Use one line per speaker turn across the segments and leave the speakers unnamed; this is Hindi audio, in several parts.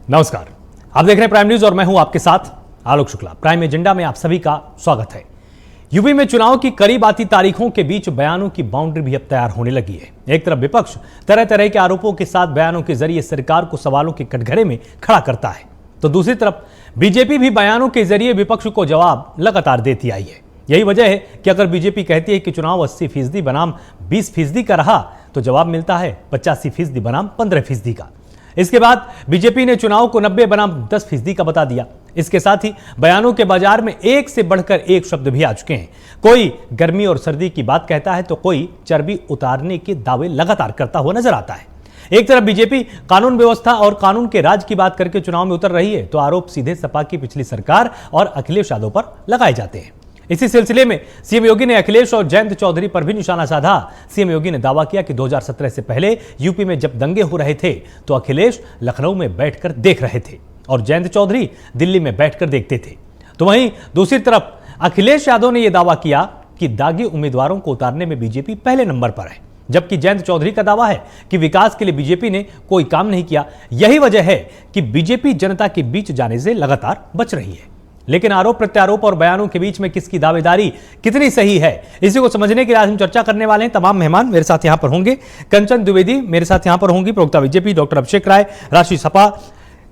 नमस्कार, आप देख रहे हैं प्राइम न्यूज और मैं हूं आपके साथ आलोक शुक्ला। प्राइम एजेंडा में आप सभी का स्वागत है। यूपी में चुनाव की करीब आती तारीखों के बीच बयानों की बाउंड्री भी अब तैयार होने लगी है। एक तरफ विपक्ष तरह तरह के आरोपों के साथ बयानों के जरिए सरकार को सवालों के कटघरे में खड़ा करता है, तो दूसरी तरफ बीजेपी भी बयानों के जरिए विपक्ष को जवाब लगातार देती आई है। यही वजह है कि अगर बीजेपी कहती है कि चुनाव 80% बनाम 20% का रहा, तो जवाब मिलता है 85% बनाम 15% का। इसके बाद बीजेपी ने चुनाव को 90 बनाम 10% का बता दिया। इसके साथ ही बयानों के बाजार में एक से बढ़कर एक शब्द भी आ चुके हैं। कोई गर्मी और सर्दी की बात कहता है, तो कोई चर्बी उतारने के दावे लगातार करता हुआ नजर आता है। एक तरफ बीजेपी कानून व्यवस्था और कानून के राज की बात करके चुनाव में उतर रही है, तो आरोप सीधे सपा की पिछली सरकार और अखिलेश यादव पर लगाए जाते हैं। इसी सिलसिले में सीएम योगी ने अखिलेश और जयंत चौधरी पर भी निशाना साधा। सीएम योगी ने दावा किया कि 2017 से पहले यूपी में जब दंगे हो रहे थे, तो अखिलेश लखनऊ में बैठकर देख रहे थे और जयंत चौधरी दिल्ली में बैठकर देखते थे। तो वहीं दूसरी तरफ अखिलेश यादव ने यह दावा किया कि दागी उम्मीदवारों को उतारने में बीजेपी पहले नंबर पर है, जबकि जयंत चौधरी का दावा है कि विकास के लिए बीजेपी ने कोई काम नहीं किया। यही वजह है कि बीजेपी जनता के बीच जाने से लगातार बच रही है। लेकिन आरोप प्रत्यारोप और बयानों के बीच में किसकी दावेदारी कितनी सही है, इसी को समझने के लिए आज हम चर्चा करने वाले हैं। तमाम मेहमान मेरे साथ यहां पर होंगे। कंचन द्विवेदी मेरे साथ यहां पर होंगी, प्रवक्ता बीजेपी। डॉक्टर अभिषेक राय राष्ट्रीय सपा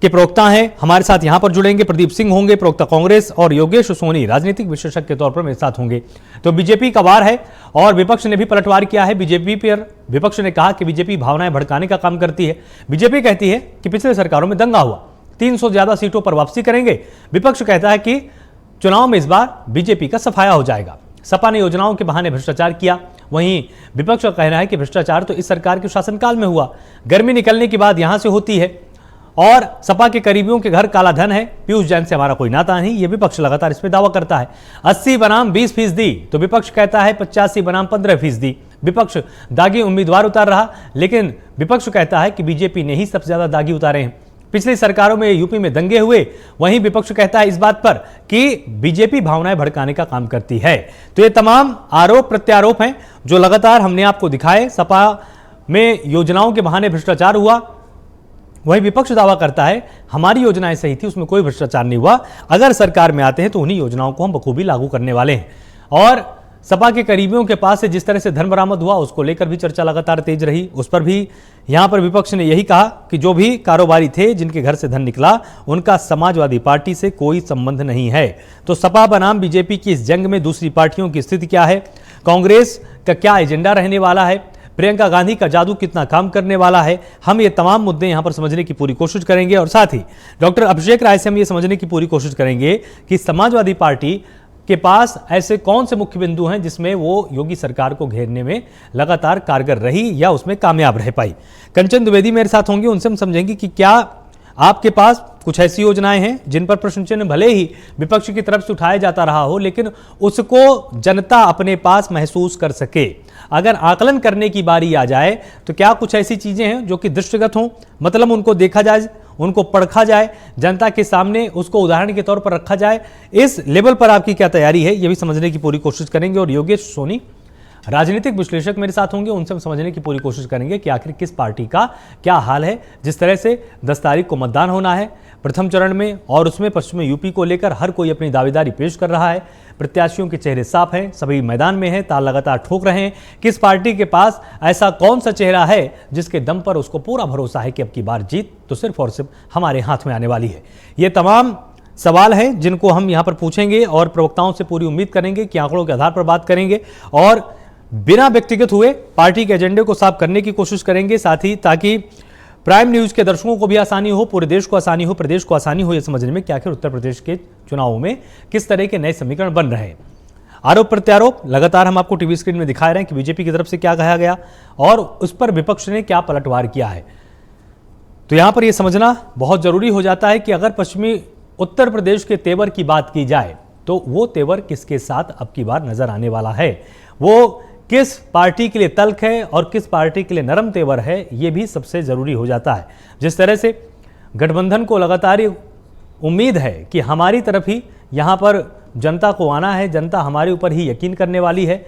के प्रवक्ता हैं, हमारे साथ यहां पर जुड़ेंगे। प्रदीप सिंह होंगे, प्रवक्ता कांग्रेस। और योगेश सोनी राजनीतिक विशेषज्ञ के तौर पर मेरे साथ होंगे। तो बीजेपी का वार है और विपक्ष ने भी पलटवार किया है बीजेपी पर। विपक्ष ने कहा कि बीजेपी भावनाएं भड़काने का काम करती है। बीजेपी कहती है कि पिछले सरकारों में दंगा हुआ, 300 ज्यादा सीटों पर वापसी करेंगे। विपक्ष कहता है कि चुनाव में इस बार बीजेपी का सफाया हो जाएगा। सपा ने योजनाओं के बहाने भ्रष्टाचार किया, वहीं विपक्ष का कहना है कि भ्रष्टाचार तो इस सरकार के शासनकाल में हुआ, गर्मी निकलने के बाद यहां से होती है। और सपा के करीबियों के घर काला धन है, पीयूष जैन से हमारा कोई नाता नहीं, यह विपक्ष लगातार इसमें दावा करता है। 80 बनाम 20%, तो विपक्ष कहता है 85 बनाम 15%। विपक्ष दागी उम्मीदवार उतार रहा, लेकिन विपक्ष कहता है कि बीजेपी ने ही सबसे ज्यादा दागी उतारे हैं। पिछली सरकारों में यूपी में दंगे हुए, वहीं विपक्ष कहता है इस बात पर कि बीजेपी भावनाएं भड़काने का काम करती है। तो ये तमाम आरोप प्रत्यारोप हैं जो लगातार हमने आपको दिखाए। सपा में योजनाओं के बहाने भ्रष्टाचार हुआ, वही विपक्ष दावा करता है हमारी योजनाएं सही थी, उसमें कोई भ्रष्टाचार नहीं हुआ। अगर सरकार में आते हैं तो उन्हीं योजनाओं को हम बखूबी लागू करने वाले हैं। और सपा के करीबियों के पास से जिस तरह से धन बरामद हुआ, उसको लेकर भी चर्चा लगातार तेज रही। उस पर भी यहां पर विपक्ष ने यही कहा कि जो भी कारोबारी थे जिनके घर से धन निकला, उनका समाजवादी पार्टी से कोई संबंध नहीं है। तो सपा बनाम बीजेपी की इस जंग में दूसरी पार्टियों की स्थिति क्या है, कांग्रेस का क्या एजेंडा रहने वाला है, प्रियंका गांधी का जादू कितना काम करने वाला है, हम ये तमाम मुद्दे यहां पर समझने की पूरी कोशिश करेंगे। और साथ ही डॉक्टर अभिषेक राय से हम ये समझने की पूरी कोशिश करेंगे कि समाजवादी पार्टी के पास ऐसे कौन से मुख्य बिंदु हैं जिसमें वो योगी सरकार को घेरने में लगातार कारगर रही या उसमें कामयाब रह पाई। कंचन द्विवेदी मेरे साथ होंगे, उनसे हम समझेंगे कि क्या आपके पास कुछ ऐसी योजनाएं हैं जिन पर प्रश्न चिन्ह भले ही विपक्ष की तरफ से उठाया जाता रहा हो, लेकिन उसको जनता अपने पास महसूस कर सके। अगर आकलन करने की बारी आ जाए तो क्या कुछ ऐसी चीजें हैं जो कि दृष्टिगत हों, मतलब उनको देखा जाए, उनको परखा जाए, जनता के सामने उसको उदाहरण के तौर पर रखा जाए। इस लेवल पर आपकी क्या तैयारी है, यह भी समझने की पूरी कोशिश करेंगे। और योगेश सोनी राजनीतिक विश्लेषक मेरे साथ होंगे, उनसे हम समझने की पूरी कोशिश करेंगे कि आखिर किस पार्टी का क्या हाल है। जिस तरह से 10 तारीख को मतदान होना है प्रथम चरण में, और उसमें पश्चिमी यूपी को लेकर हर कोई अपनी दावेदारी पेश कर रहा है। प्रत्याशियों के चेहरे साफ हैं, सभी मैदान में हैं, ताल लगातार ठोक रहे हैं। किस पार्टी के पास ऐसा कौन सा चेहरा है जिसके दम पर उसको पूरा भरोसा है कि अब की बार जीत तो सिर्फ और सिर्फ हमारे हाथ में आने वाली है। ये तमाम सवाल हैं जिनको हम यहाँ पर पूछेंगे और प्रवक्ताओं से पूरी उम्मीद करेंगे कि आंकड़ों के आधार पर बात करेंगे और बिना व्यक्तिगत हुए पार्टी के एजेंडे को साफ करने की कोशिश करेंगे। साथ ही ताकि प्राइम न्यूज के दर्शकों को भी आसानी हो, पूरे देश को आसानी हो, प्रदेश को आसानी हो, यह समझने में कि आखिर उत्तर प्रदेश के चुनावों में किस तरह के नए समीकरण बन रहे हैं। आरोप प्रत्यारोप लगातार हम आपको टीवी स्क्रीन में दिखा रहे हैं कि बीजेपी की तरफ से क्या कहा गया और उस पर विपक्ष ने क्या पलटवार किया है। तो यहां पर यह समझना बहुत जरूरी हो जाता है कि अगर पश्चिमी उत्तर प्रदेश के तेवर की बात की जाए तो वो तेवर किसके साथ अब की बार नजर आने वाला है, वो किस पार्टी के लिए तल्ख है और किस पार्टी के लिए नरम तेवर है, यह भी सबसे जरूरी हो जाता है। जिस तरह से गठबंधन को लगातार उम्मीद है कि हमारी तरफ ही यहां पर जनता को आना है, जनता हमारे ऊपर ही यकीन करने वाली है,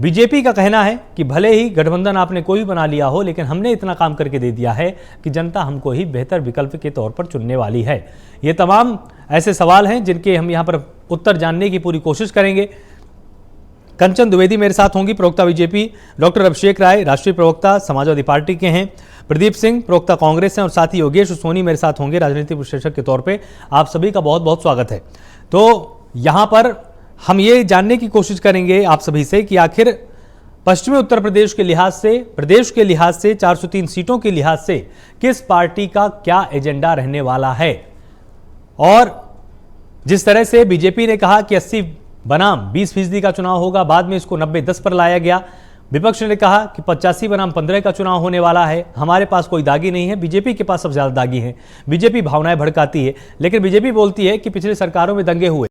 बीजेपी का कहना है कि भले ही गठबंधन आपने कोई बना लिया हो, लेकिन हमने इतना काम करके दे दिया है कि जनता हमको ही बेहतर विकल्प के तौर पर चुनने वाली है। ये तमाम ऐसे सवाल हैं जिनके हम यहाँ पर उत्तर जानने की पूरी कोशिश करेंगे। कंचन द्विवेदी मेरे साथ होंगी, प्रवक्ता बीजेपी, डॉक्टर अभिषेक राय राष्ट्रीय प्रवक्ता समाजवादी पार्टी के हैं, प्रदीप सिंह प्रवक्ता कांग्रेस हैं, और साथ ही योगेश सोनी मेरे साथ होंगे राजनीतिक विश्लेषक के तौर पे। आप सभी का बहुत बहुत स्वागत है। तो यहाँ पर हम ये जानने की कोशिश करेंगे आप सभी से कि आखिर पश्चिमी उत्तर प्रदेश के लिहाज से, प्रदेश के लिहाज से, 403 सीटों के लिहाज से किस पार्टी का क्या एजेंडा रहने वाला है। और जिस तरह से बीजेपी ने कहा कि 80 बनाम 20% का चुनाव होगा, बाद में इसको 90-10 पर लाया गया। विपक्ष ने कहा कि 85 बनाम 15 का चुनाव होने वाला है, हमारे पास कोई दागी नहीं है, बीजेपी के पास सबसे ज्यादा दागी है, बीजेपी भावनाएं भड़काती है। लेकिन बीजेपी बोलती है कि पिछली सरकारों में दंगे हुए,